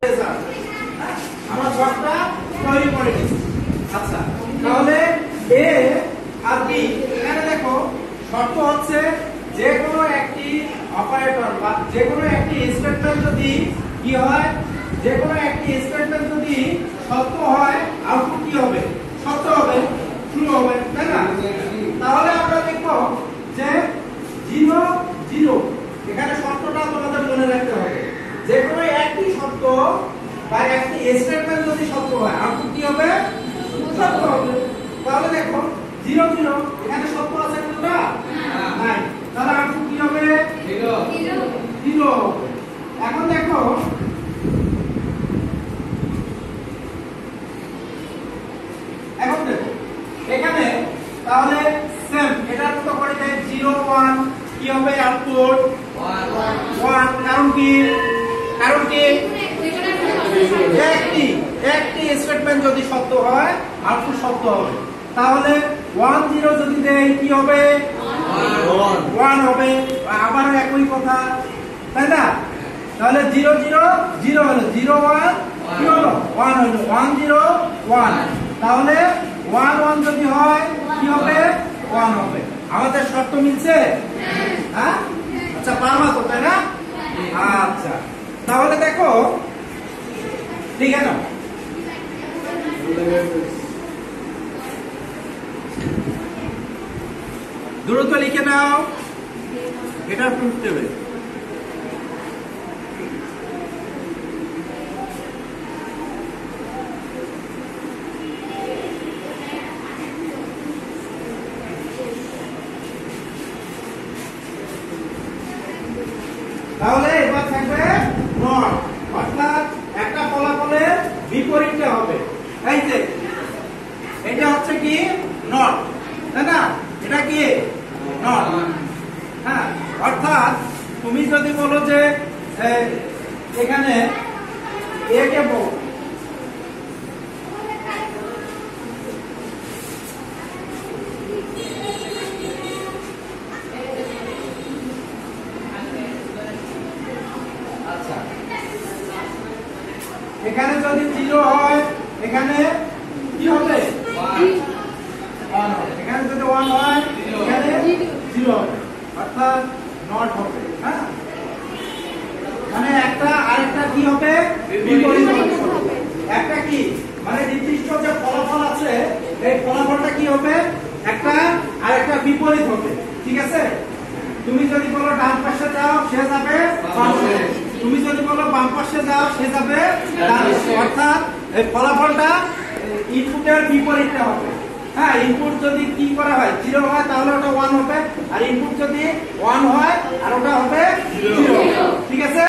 আমরা ছকটা তৈরি করে নিই। আচ্ছা, তাহলে এ আর বি এখানে দেখো শর্ত হচ্ছে যে কোনো একটি অপারেটর বা যে কোনো একটি স্টেটমেন্ট যদি কি হয়, যে কোনো একটি স্টেটমেন্ট যদি সত্য হয় আউটপুট কি হবে? সত্য হবে, ট্রু হবে, তাই না? তাহলে আমরা দেখো যে 0 0 এখানে শর্তটা তোমাদের মনে রাখতে হবে। যে কোনো একটি শর্ত বা একটি স্টেটমেন্ট যদি সত্য হয় আউটপুট কি হবে? সত্য হবে। তাহলে দেখো 0 0 এখানে সত্য আছে কোনটা? নাই। তাহলে আউটপুট কি হবে? 0 0 হবে। এখন দেখো এখানে তাহলে সেম এটার মতো করে দেয় 0 1 কি হবে? আউটপুট 1 কারণ কি? একটি স্টেটমেন্ট যদি সত্য হয় আউটপুট সত্য হবে। তাহলে 1 0 যদি দেই কি হবে? 1 হবে। আবার একই কথা, তাই না? তাহলে 0 0 0 হলো, 0 1 কি হলো? 1 হলো, 1 0 1। তাহলে 1 1 যদি হয় কি হবে? 1 হবে। আমাদের শর্ত মিলছে? হ্যাঁ, আচ্ছা পারবা তো, তাই না? আচ্ছা, তাহলে দেখো লিখে নাও। দ্রুত লিখে নাও, এটা প্রুফ দেবে। তাহলে এবার থাকবে নট, অর্থাৎ একটা ফলাফলের বিপরীতটা হবে। এই যে এটা হচ্ছে কি? নট, তাই না? এটা কি? নট। হ্যাঁ, অর্থাৎ তুমি যদি বলো যে এখানে এ কে বল, এখানে যদি 0 হয় এখানে কি হবে? 1 হবে। এখানে যদি 1 হয় এখানে 0 হবে, অর্থাৎ নট হবে। হ্যাঁ, মানে একটা আরেকটা কি হবে? বিপরীত হবে। একটা কি মানে নির্দিষ্ট যে ফলাফল আছে এই ফলাফলটা কি হবে? একটা আরেকটা বিপরীত হবে, ঠিক আছে? তুমি যদি বলো ডান পাশে যাও সে যাবে বাম পাশে, তুমি যদি বলো বাম পাশে যাও সে যাবে ডান পাশে, অর্থাৎ এই ফলাফলটা ইনপুটের বিপরীতটা হবে। হ্যাঁ, ইনপুট যদি কি করা হয় 0 হয় তাহলে ওটা 1 হবে, আর ইনপুট যদি 1 হয় আর ওটা হবে 0, ঠিক আছে?